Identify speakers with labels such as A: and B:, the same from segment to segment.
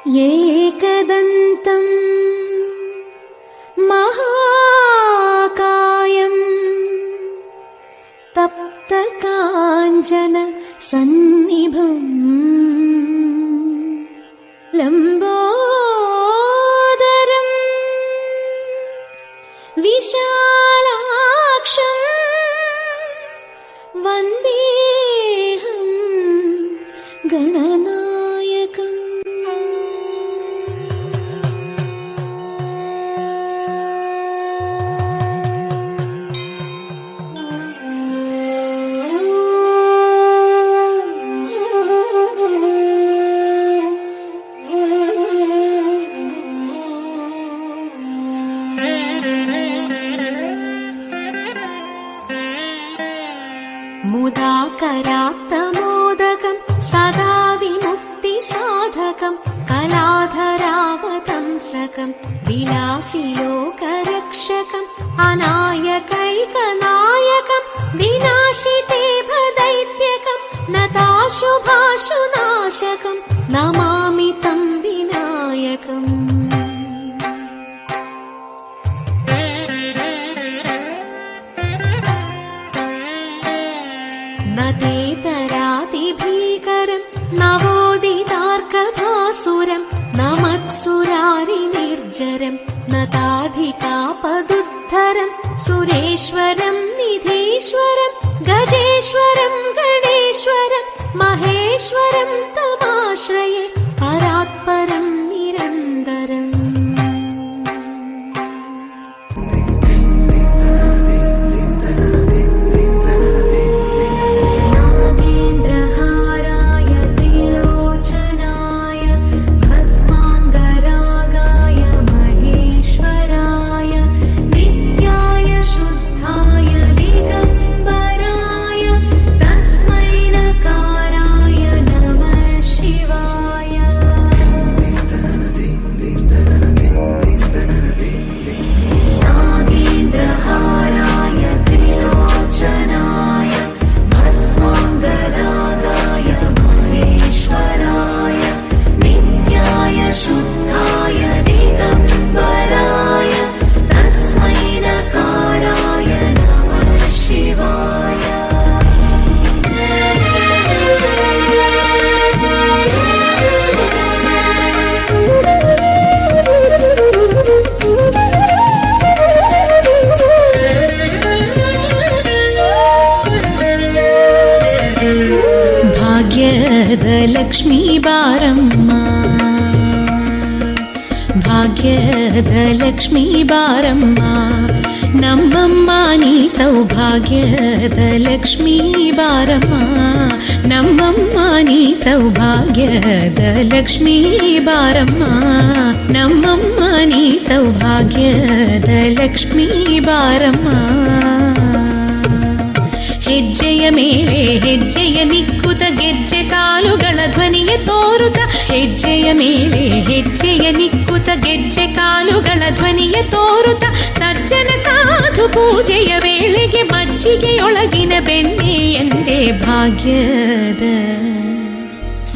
A: एकदन्तम् महाकायम् तप्तकाञ्चन सन्निभम् लम्बोदरम् विशालाक्षम् वन्देऽहं गणनायकम्। मुदाकरात्तमोदकं सदा विमुक्तिसाधकं कलाधरावतंसकं विलासिलोकरक्षकम् अनायकैकनायकं विनाशिते भदैत्यकं नताशुभाशुनाशकं नमामि तं विनायकम्। नतेतरातिभीकरं नवोदितार्कभासुरं नमत्सुरारिनिर्जरं नताधिकापदुद्धरं सुरेश्वरं निधीश्वरं गजेश्वरं गणेश्वरं महेश्वरं तमाश्रये परात्परं निरन्तरम्। ಭಾಗ್ಯದಲಕ್ಷ್ಮೀ ಬಾರಮ್ಮ ಭಾಗ್ಯದಲಕ್ಷ್ಮೀ ಬಾರಮ್ಮ ನಮ್ಮಮ್ಮ ನೀ ಸೌಭಾಗ್ಯದ ಲಕ್ಷ್ಮೀ ಬಾರಮ್ಮ ನಮ್ಮಮ್ಮ ನೀ ಸೌಭಾಗ್ಯದ ಲಕ್ಷ್ಮೀ ಬಾರಮ್ಮ ನಮ್ಮಮ್ಮ ನೀ ಸೌಭಾಗ್ಯದ ಲಕ್ಷ್ಮೀ ಬಾರಮ್ಮ ಹೆಜ್ಜೆಯ ಮೇಲೆ ಹೆಜ್ಜೆಯ ನಿಕ್ಕುತ ಗೆಜ್ಜೆ ಕಾಲುಗಳ ಧ್ವನಿಯ ತೋರುತ ಹೆಜ್ಜೆಯ ಮೇಲೆ ಹೆಜ್ಜೆಯ ನಿಕ್ಕುತ ಗೆಜ್ಜೆ ಕಾಲುಗಳ ಧ್ವನಿಯ ತೋರುತ ಸಜ್ಜನ ಸಾಧು ಪೂಜೆಯ ವೇಳೆಗೆ ಮಜ್ಜಿಗೆಯೊಳಗಿನ ಬೆಣ್ಣೆ ಎಂದೇ ಭಾಗ್ಯದ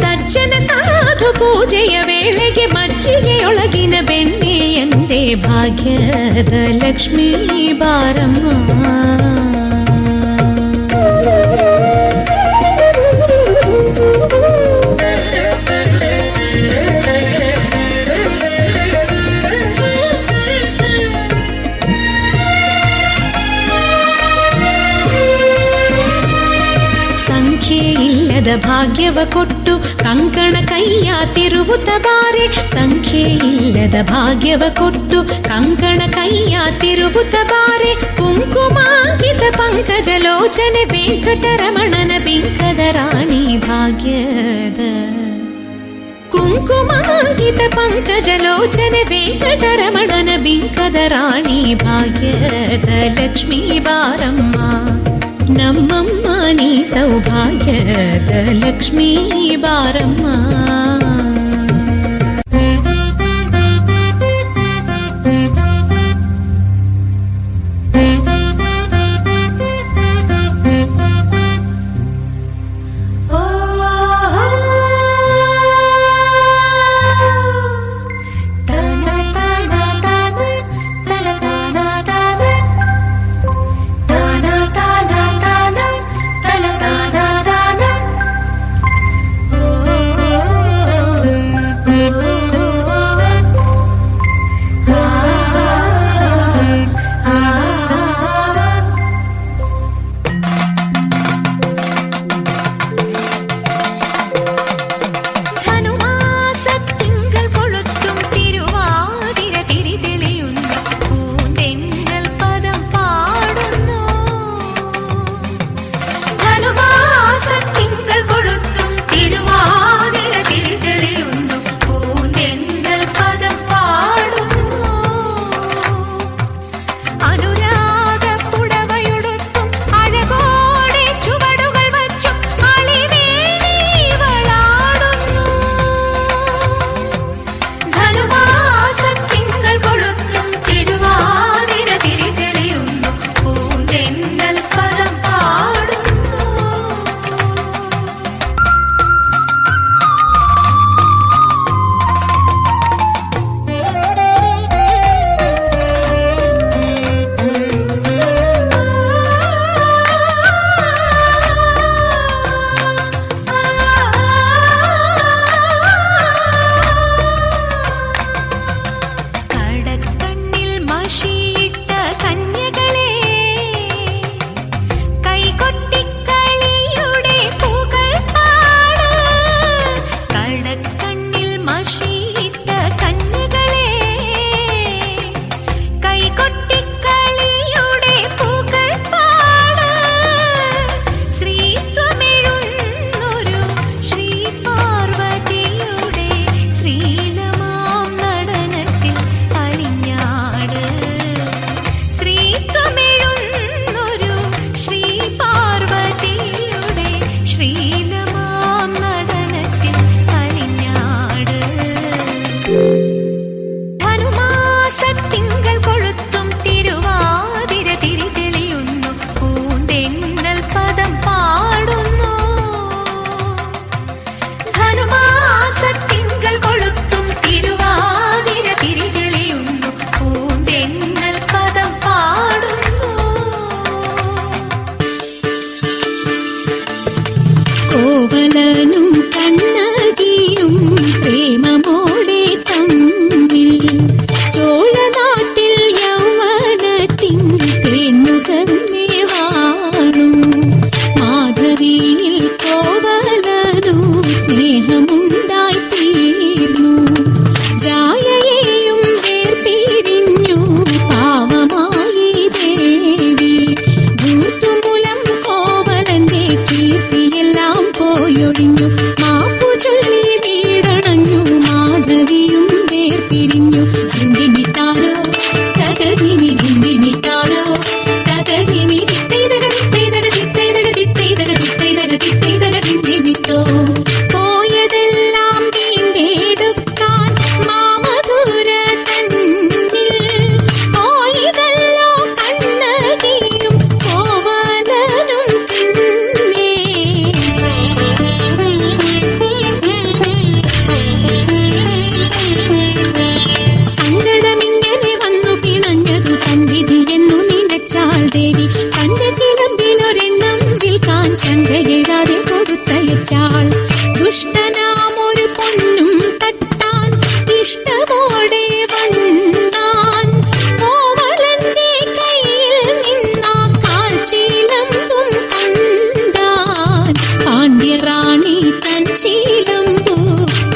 A: ಸಜ್ಜನ ಸಾಧು ಪೂಜೆಯ ವೇಳೆಗೆ ಮಜ್ಜಿಗೆಯೊಳಗಿನ ಬೆಣ್ಣೆ ಎಂದೇ ಭಾಗ್ಯದ ಲಕ್ಷ್ಮೀ ಬಾರಮ್ಮ ಸಂಖ್ಯೆಯಿಲ್ಲದ ಭಾಗ್ಯವ ಕೊಟ್ಟು ಕಂಕಣ ಕೈಯ ತಿರುವುತ ಬಾರೆ ಸಂಖ್ಯೆಯಿಲ್ಲದ ಭಾಗ್ಯವ ಕೊಟ್ಟು ಕಂಕಣ ಕೈಯ ತಿರುವುತ ಬಾರೆ ಕುಂಕುಮಾಂಕಿತ ಪಂಕಜಲೋಚನೆ ವೆಂಕಟರಮಣನ ಬಿಂಕದ ರಾಣಿ ಭಾಗ್ಯದ ಕುಂಕುಮಾಂಕಿತ ಪಂಕಜಲೋಚನೆ ವೆಂಕಟರಮಣನ ಬಿಂಕದ ರಾಣಿ ಭಾಗ್ಯದ ಲಕ್ಷ್ಮೀ ಬಾರಮ್ಮ ನಮ್ಮಮ್ಮ ನೀ ಸೌಭಾಗ್ಯದ ಲಕ್ಷ್ಮೀ ಬಾರಮ್ಮ ലീലമാം നടനത്തിൽ അലിഞ്ഞാട്. ധനുമാസത്തിങ്കൾ കൊളുത്തും തിരുവാതിര തിരി തെളിയുന്നു, പൂന്തെന്നൽ പദം പാടുന്നു. ധനുമാസത്തിങ്കൾ കൊളുത്തും തിരുവാതിര തിരി തെളിയുന്നു, പൂന്തെന്നൽ പദം പാടുന്നു. കോവലനും കണ്ണകിയും പ്രേമമോടെ തമ്മിൽ ചോഴനാട്ടിൽ യൗവനത്തിൻ തേന്നുകർന്നേ വാണു. മാധവിയിൽ കോവലനും സ്നേഹമുണ്ടായി തീർന്നു. ജായയെയും വേർപിരിഞ്ഞു പാവമായി ദേവി. ഭൂത്തുമൂലം കോവലന്റെ കീർത്തിയെല്ലാം പോയൊഴിഞ്ഞു. മാപ്പു ചൊല്ലി വീടണഞ്ഞു മാധവിയും വേർപിരിഞ്ഞു. ഹിന്ദിമിത്താരോ തകതിമി ഹിന്ദിമിത്താരോ തകതിമി ഹിന്ദിമിത്തോ. പോയതെല്ലാം വീണ്ടെടുക്കാൻ മാമധുര തന്നിൽ പോയതല്ലോ കണ്ണകിയും കോവലനും പിന്നെ. സങ്കടമിങ്ങനെ വന്നു പിണഞ്ഞതു തൻ വിധിയെന്നു നിലച്ചാൾ ദേവി. തന്റെ ചിലമ്പിലൊരെണ്ണം വിൽക്കാൻ ശങ്കയിടാതെ കൊടുത്തയച്ചാൾ. ദുഷ്ടനാമൊരു പൊന്നും തട്ടാൻ ഇഷ്ടമോടെ വന്നാൻ. കോവലന്റെ കയ്യിൽ നിന്നാ കാൽച്ചീലമ്പും കൊണ്ടാൻ. പാണ്ഡ്യറാണി തൻ ചീലമ്പു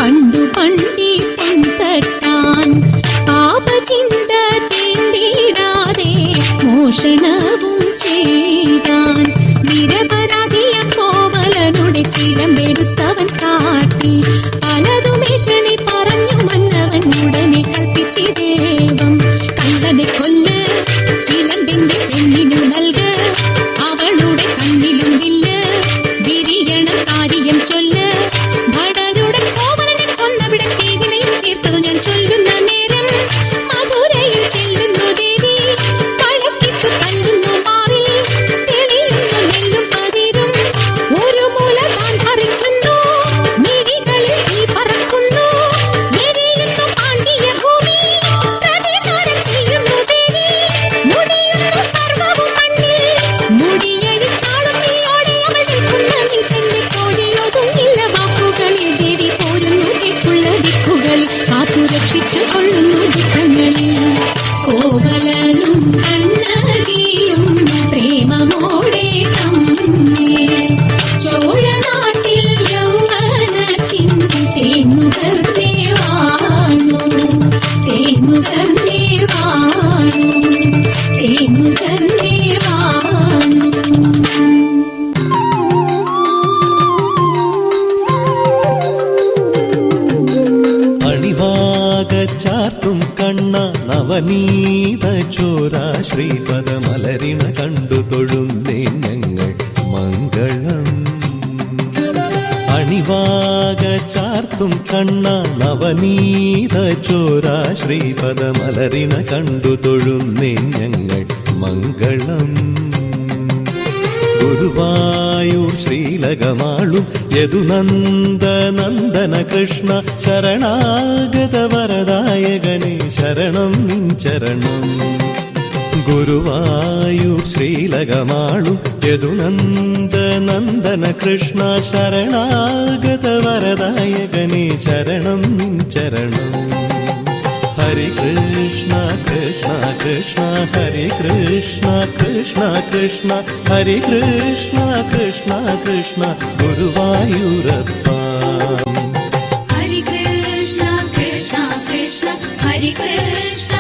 A: പണ്ടു പണ്ടി പൊൻതട്ടാൻ. പാപചിന്ത തീണ്ടിടാതെ മോഷണവും ചെയ്താൻ. നിരപരാധിയ കോവലനുടെ ചിലമ്പെടുത്തവൻ കാട്ടി. പലതുമേഷണി പറഞ്ഞു മന്നവൻ ഉടനെ കൽപ്പിച്ചിദേവം. കള്ളനെ കൊല്ല്, ചിലമ്പിന്റെ പെണ്ണിനു നൽക്, അവളുടെ കണ്ണിലും വില്ല്, വിരിയണം കാര്യം ചൊല്ല്. ഭടരുടെ കോവലനെ കൊന്നവിടെ ദേവിനെയും തീർത്തതു ഞാൻ ചൊല്ലുന്ന നേരം. മധുരയിൽ ചെല്ലുന്നു ദേവി, പഴക്കിട്ടു തല്ലുന്നു മാറിൽ, തെളിയുന്നു നെല്ലും പതിരും. ഒരു മൂല താൻ പറിക്കുന്നു, മിഴികളിൽ തീ പറക്കുന്നു. എരിയുന്നു പാണ്ഡ്യ ഭൂമി, പ്രതികാരം ചെയ്യുന്നു ദേവി. മുടിയുന്നു സർവ്വവും മണ്ണിൽ, മുടിയഴിച്ചാളും നീയോടെ അവൾ നിൽക്കുന്ന നിൽപ്പിന്റെ കോഴിയൊതുങ്ങില്ല വാക്കുകളിൽ. ദേവി പോരുന്നു കേൾക്കുള്ള ദിക്കുകളിൽ, കാത്തു രക്ഷിച്ചു കൊള്ളുന്നു ദുഃഖങ്ങളിൽ. കോവലനും കണ്ണകിയും പ്രേമമോടെ തമ്മിൽ ചോഴനാട്ടിൽ യൗവനത്തിൻ തേന്നുകർന്നേ വാണു. തേന്നുകർന്നേ വാണു, തേന്നുകർന്നേ വാണു.
B: അണിവാകച്ചാർത്തും കണ്ണ നവനീത ചോര ശ്രീപദമലരിണ കണ്ടു തൊഴുന്നേ ഞങ്ങൾ മംഗളം. അണിവാകച്ചാർത്തും കണ്ണ നവനീത ചോര ശ്രീപദമലരിണ കണ്ടു തൊഴുന്നേ ഞങ്ങൾ മംഗളം. ഗുരുവായൂർ ശ്രീലകമാളും യദുനന്ദനന്ദന കൃഷ്ണ ശരണാഗത വരദായകനെ ശരണം നിൻ ചരണം. ഗുരുവായൂർ ശ്രീലകമാളും യദുനന്ദനന്ദന കൃഷ്ണ ശരണാഗത വരദായകനെ ശരണം നിൻ ചരണം. ഹരി കൃഷ്ണ കൃഷ്ണ കൃഷ്ണ ഹരി കൃഷ്ണ കൃഷ്ണ കൃഷ്ണ ഹരി കൃഷ്ണ കൃഷ്ണ കൃഷ്ണ ഗുരുവായൂരപ്പ.
A: ഹരി കൃഷ്ണ കൃഷ്ണ കൃഷ്ണ ഹരി കൃഷ്ണ